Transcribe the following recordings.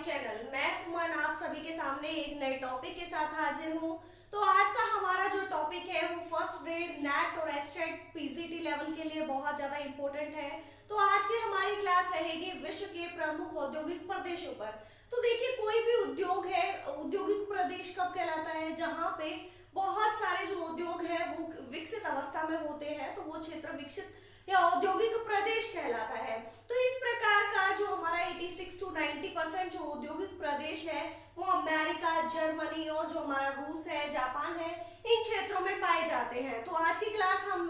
Channel. मैं सुमन आप सभी के सामने एक नए टॉपिक के साथ हाजिर हूँ। तो आज का हमारा जो टॉपिक है वो फर्स्ट ग्रेड नेट और एचटेट पीजीटी लेवल के लिए बहुत ज्यादा इम्पोर्टेंट है। तो आज की हमारी क्लास रहेगी विश्व के प्रमुख औद्योगिक प्रदेशों पर। तो देखिए, कोई भी उद्योग है, औद्योगिक प्रदेश कब कहलाता है? जहाँ पे बहुत सारे जो उद्योग है वो विकसित अवस्था में होते हैं, तो वो क्षेत्र विकसित या औद्योगिक प्रदेश कहलाता है। तो इस प्रकार का जो हमारा 86 to 90% जो औद्योगिक प्रदेश है वो अमेरिका, जर्मनी और जो हमारा रूस है, जापान है, इन क्षेत्रों में पाए जाते हैं। तो आज की क्लास हम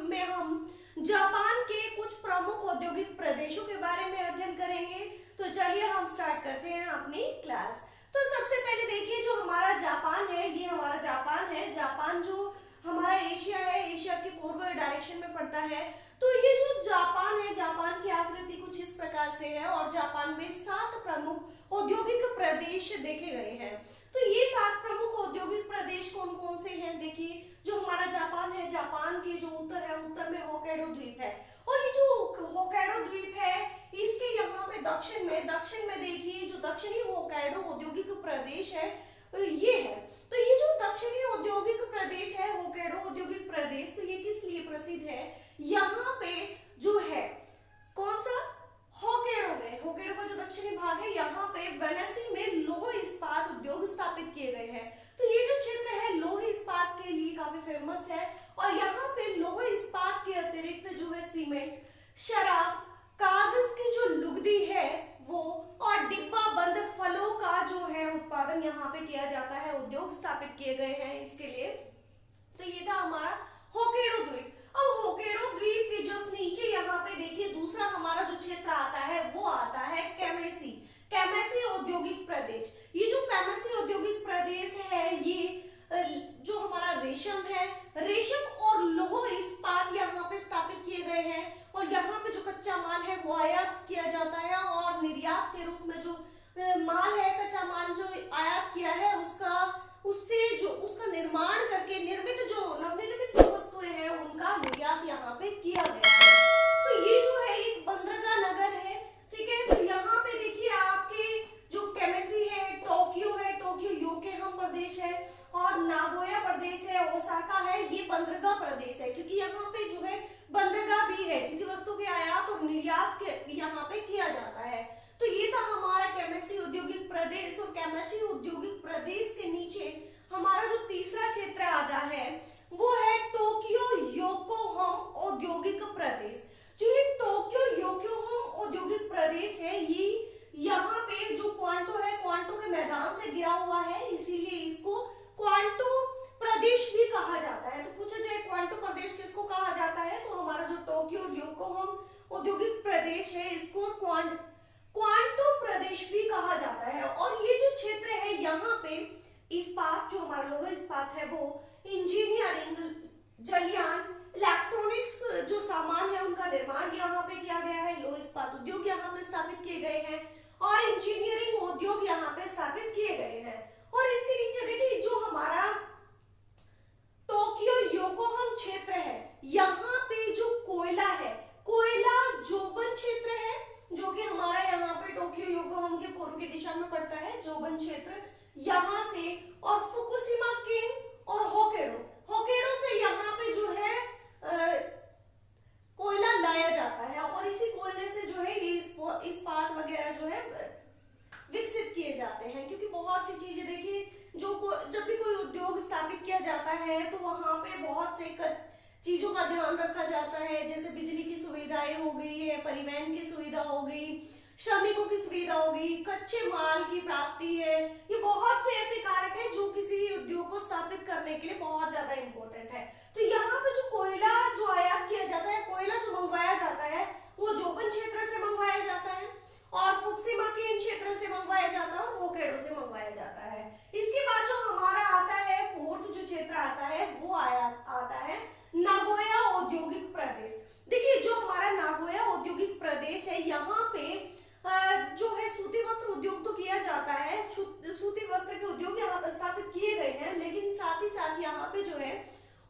जापान के कुछ प्रमुख औद्योगिक प्रदेशों के बारे में अध्ययन करेंगे। तो चलिए हम स्टार्ट करते हैं अपनी क्लास। तो सबसे पहले देखिए, जो हमारा जापान है, ये हमारा जापान है। जापान जो हमारा एशिया है, एशिया के पूर्व डायरेक्शन में पड़ता है। तो ये जो जापान है, जापान की आकृति कुछ इस प्रकार से है और जापान में 7 प्रमुख औद्योगिक प्रदेश देखे गए हैं। तो ये 7 प्रमुख औद्योगिक प्रदेश कौन कौन से हैं? देखिए, जो हमारा जापान है, जापान के जो उत्तर है, उत्तर में होक्काइडो द्वीप है। और ये जो होक्काइडो द्वीप है, इसके यहाँ पे दक्षिण में देखिए, जो दक्षिणी होक्काइडो औद्योगिक प्रदेश है ये है। तो ये जो दक्षिणी औद्योगिक प्रदेश है, होक्काइडो औद्योगिक प्रदेश, तो ये किस लिए प्रसिद्ध है? यहाँ पे जो है कौन सा? होक्काइडो का जो दक्षिणी भाग है, यहाँ पे वेनेसी में लौह इस्पात उद्योग स्थापित किए गए हैं। तो ये जो क्षेत्र है लौह इस्पात के लिए काफी फेमस है। और यहाँ पे लौह इस्पात के अतिरिक्त जो है सीमेंट, शराब, कागज की जो लुगदी है वो, और डिब्बा बंद फलों का जो है उत्पादन यहाँ पे किया जाता है, उद्योग स्थापित किए गए हैं इसके लिए। तो ये था हमारा होक्काइडो द्वीप। अब होक्काइडो द्वीप के जस्ट नीचे यहाँ पे देखिए दूसरा हमारा जो क्षेत्र आता है वो आता है कैमेसी औद्योगिक प्रदेश। ये जो कैमेसी औद्योगिक प्रदेश है, ये जो हमारा रेशम है, रेशम और लौह इस्पात यहाँ पे स्थापित किए गए हैं। और यहाँ पे जो कच्चा माल है वो आयात किया जाता है और निर्यात के रूप में जो माल है, कच्चा माल जो आयात किया है उसका निर्माण करके निर्मित जो नवनिर्मित वस्तुएं हैं उनका निर्यात यहाँ पे किया गया है। तो ये जो है एक बंदरगाह नगर है, ठीक है। तो यहाँ पे देखिए आपके जो कैमेसी है, टोक्यो योकोहामा प्रदेश है, और नागोया प्रदेश है, ओसाका है, ये बंदरगाह प्रदेश है, क्योंकि यहाँ पे जो है बंदरगाह भी है, क्योंकि वस्तु के आयात और निर्यात यहाँ पे किया जाता है। तो ये था हमारा कैमेसी औद्योगिक प्रदेश। और कैमेसी औद्योगिक प्रदेश के नीचे हमारा जो तीसरा क्षेत्र आता है वो है टोक्यो योकोहामा औद्योगिक प्रदेश। जो ये टोक्यो योकोहामा औद्योगिक प्रदेश है, ये यहाँ पे जो क्वांटो है, क्वांटो के मैदान से घिरा हुआ है, इसीलिए इसको क्वांटो प्रदेश भी कहा जाता है। तो पूछा जाए क्वांटो प्रदेश किसको कहा जाता है, तो हमारा जो टोक्यो योकोहामा औद्योगिक प्रदेश है इसको क्वांटो प्रदेश भी कहा जाता है। और ये जो क्षेत्र है यहाँ पे इस्पात, जो हमारा लौह इस्पात है, वो इंजीनियरिंग, जलयान, इलेक्ट्रॉनिक्स जो सामान है उनका निर्माण यहाँ पे किया गया है। लौह इस्पात उद्योग यहाँ पे स्थापित किए गए हैं और इंजीनियरिंग उद्योग यहाँ पे स्थापित किए गए हैं। और इसके नीचे देखिए जो हमारा टोक्यो योकोहामा क्षेत्र है, यहाँ पे जो कोयला है, कोयला जोबन क्षेत्र है, जो कि हमारा यहाँ पे टोक्यो योकोहामा के पूर्व की दिशा में पड़ता है, जोबन क्षेत्र यहाँ से, और फुकुशिमा केन और होक्काइडो से यहाँ पे जो है कोयला लाया जाता है। और इसी कोयले से जो है ये इस्पात वगैरह जो है विकसित किए जाते हैं। क्योंकि बहुत सी चीजें देखिए, जब भी कोई उद्योग स्थापित किया जाता है तो वहां पे बहुत से चीजों का ध्यान रखा जाता है, जैसे बिजली की सुविधाएं हो गई है, परिवहन की सुविधा हो गई, श्रमिकों की सुविधा हो गई, कच्चे माल की प्राप्ति है। ये बहुत से ऐसे कारक हैं जो किसी उद्योग को स्थापित करने के लिए बहुत ज्यादा इंपॉर्टेंट है। तो यहाँ पे जो कोयला जो आयात किया जाता है, कोयला जो मंगवाया जाता है, वो जोबन क्षेत्र से मंगवाया जाता है और फुकुशिमा केन क्षेत्र से मंगवाया जाता है और होक्काइडो से मंगवाया जाता है। इसके बाद जो हमारा आता है फोर्थ जो क्षेत्र आता है वो आता है नागोया औद्योगिक प्रदेश। देखिए जो हमारा नागोया औद्योगिक प्रदेश है, यहाँ पे जो है सूती वस्त्र उद्योग तो किया जाता है, सूती वस्त्र के उद्योग यहाँ पर स्थापित किए गए हैं, लेकिन साथ ही साथ यहाँ पे जो है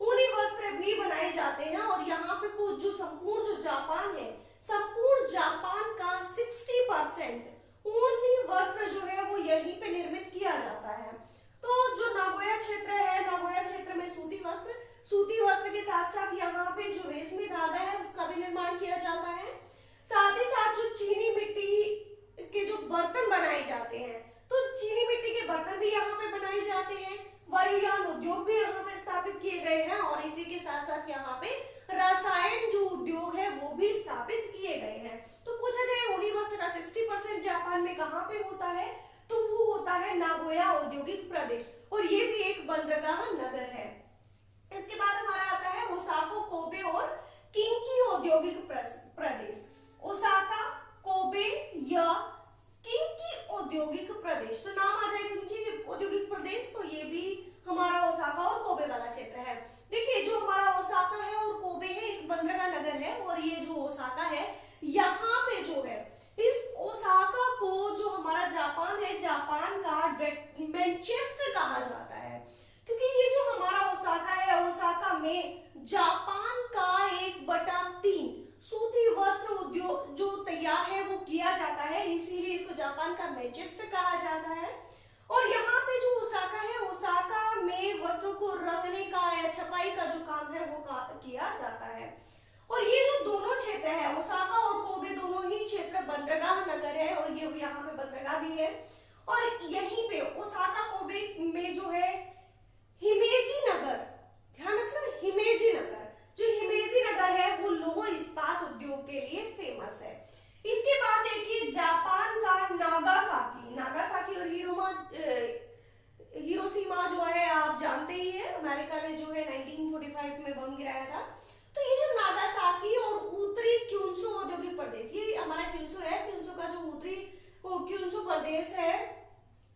ऊनी वस्त्र भी बनाए जाते हैं। और यहाँ पे जो संपूर्ण जो जापान है, संपूर्ण प्रदेश, और ये भी एक बंदरगाह नगर है। इसके बाद हमारा आता है ओसाका, कोबे और किंकी औद्योगिक प्रदेश। ओसाका, कोबे या किंकी औद्योगिक प्रदेश, तो नाम आ जाए किंकी औद्योगिक प्रदेश, तो ये भी हमारा ओसाका और कोबे वाला क्षेत्र है। देखिए जो हमारा ओसाका है और कोबे है एक बंदरगाह नगर है, और ये जो ओसाका है यहाँ पे जो है इस ओसाका को जो हमारा जापान है, जापान का मैनचेस्टर कहा जाता है, क्योंकि ये जो हमारा ओसाका है, ओसाका में जापान का 1/3 सूती वस्त्र उद्योग जो तैयार है वो किया जाता है, इसीलिए इसको जापान का मैनचेस्टर कहा जाता है। और यहाँ पे जो ओसाका है, ओसाका में वस्त्रों को रंगने का या छपाई का जो काम है वो किया जाता है। और ये जो दोनों क्षेत्र है, ओसाका और कोबे, दोनों ही क्षेत्र बंदरगाह नगर है, और ये यहाँ पे बंदरगाह भी है। और यहीं पे ओसाका कोबे में जो है हिमेजी नगर, ध्यान रखना हिमेजी नगर, जो हिमेजी नगर है वो लौह इस्पात उद्योग के लिए फेमस है। इसके बाद देखिए जापान का नागासाकी, नागासाकी और हिरोशिमा जो है आप जानते ही है, अमेरिका ने जो है 1945 में बम गिराया था। तो ये जो नागासाकी और उत्तरी क्यूशू औद्योगिक प्रदेश, ये हमारा क्यूशू है, क्यूशू का जो उत्तरी क्यूशू प्रदेश है,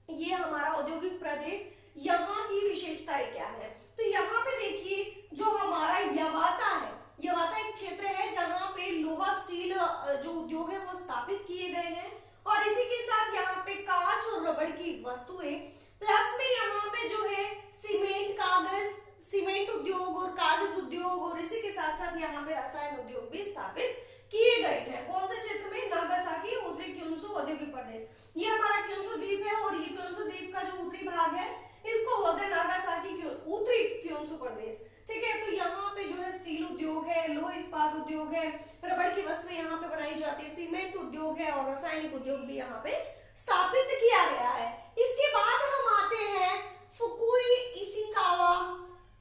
ये हमारा औद्योगिक प्रदेश, यहाँ की विशेषताएं क्या है? तो यहाँ पे देखिए जो हमारा यवाता है, यवाता एक क्षेत्र है जहाँ पे लोहा स्टील जो उद्योग है वो स्थापित किए गए हैं, और इसी के साथ यहाँ पे कांच और रबड़ की वस्तुएं, प्लस में यहाँ पे जो है सीमेंट, कागज, सीमेंट उद्योग और कागज उद्योग, और इसी के साथ साथ यहाँ पे रसायन उद्योग भी स्थापित किए गए हैं। कौन से क्षेत्र में? नागासाकी, उत्तरी क्यूशू औद्योगिक प्रदेश। ये हमारा क्यूशू द्वीप है, और ये क्यूशू द्वीप का जो उत्तरी भाग है इसको बोलते हैं नागासाकी उत्तरी क्यूशू प्रदेश, ठीक है। तो यहाँ पे जो है स्टील उद्योग है, लौह इस्पात उद्योग है, रबड़ की वस्तुएं यहाँ पे बनाई जाती है, सीमेंट उद्योग है, और रासायनिक उद्योग भी यहाँ पे स्थापित किया गया है। इसके बाद हम आते हैं फुकुई इशिकावा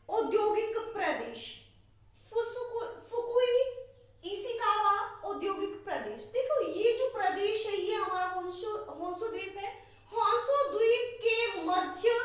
औद्योगिक प्रदेश, फुकुई इशिकावा औद्योगिक प्रदेश। देखो ये जो प्रदेश है ये हमारा होन्शु द्वीप है, होन्शु द्वीप के मध्य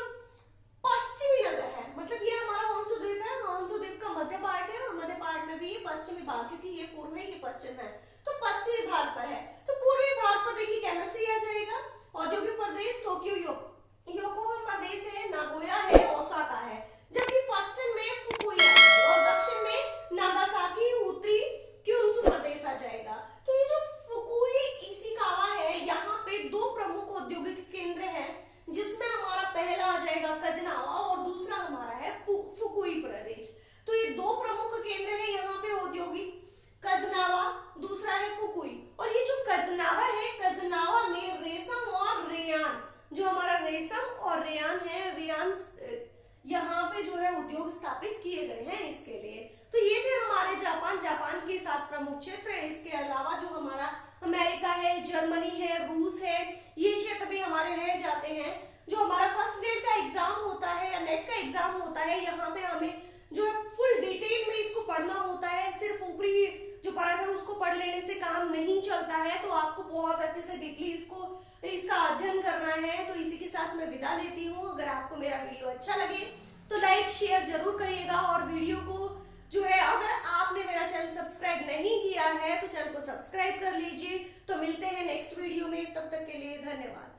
पश्चिमी नगर है, मतलब ये हमारा होन्शु द्वीप है, होन्शु द्वीप का मध्य पार्ट है, और मध्य पार्ट में भी ये पश्चिमी भाग, क्योंकि ये पूर्व है ये पश्चिम है, तो पश्चिमी भाग पर है। तो पूर्वी भाग पर देखिए कैनासी आ जाएगा, औद्योगिक प्रदेश टोक्यो योकोहामा प्रदेश है, नागोया है, ओसाका है, जबकि पश्चिम में फुकुई आ जाएगा, और दक्षिण में नागासाकी, उत्तरी क्यूशू प्रदेश आ जाएगा। तो ये जो फुकुई इशिकावा है, यहाँ पे दो प्रमुख औद्योगिक केंद्र हैं, जिसमें हमारा पहला आ जाएगा कजनावा और दूसरा हमारा है फुकुई प्रदेश। तो ये दो प्रमुख केंद्र है यहाँ पे औद्योगिक, कजनावा, दूसरा है फुकुई। और ये जो कजनावा है, कजनावा में रेशम और रेयान, जो हमारा रेशम और रेयान है, रेयान यहाँ पे जो है उद्योग स्थापित किए गए हैं इसके लिए। तो ये थे हमारे जापान के 7 प्रमुख क्षेत्र है। इसके अलावा जो हमारा अमेरिका है, जर्मनी है, रूस है, ये क्षेत्र भी हमारे रह जाते हैं। जो हमारा फर्स्ट ग्रेड का एग्जाम होता है या नेट का एग्जाम होता है, यहाँ पे हमें जो फुल डिटेल में इसको पढ़ना होता है, सिर्फ ऊपरी जो पार्ट है उसको पढ़ लेने से काम नहीं चलता है, तो आपको बहुत अच्छे से डीपली इसका अध्ययन करना है। तो इसी के साथ मैं विदा लेती हूँ। अगर आपको मेरा वीडियो अच्छा लगे तो लाइक शेयर जरूर करिएगा, और वीडियो को जो है अगर आपने मेरा चैनल सब्सक्राइब नहीं किया है तो चैनल को सब्सक्राइब कर लीजिए। तो मिलते हैं नेक्स्ट वीडियो में, तब तक के लिए धन्यवाद।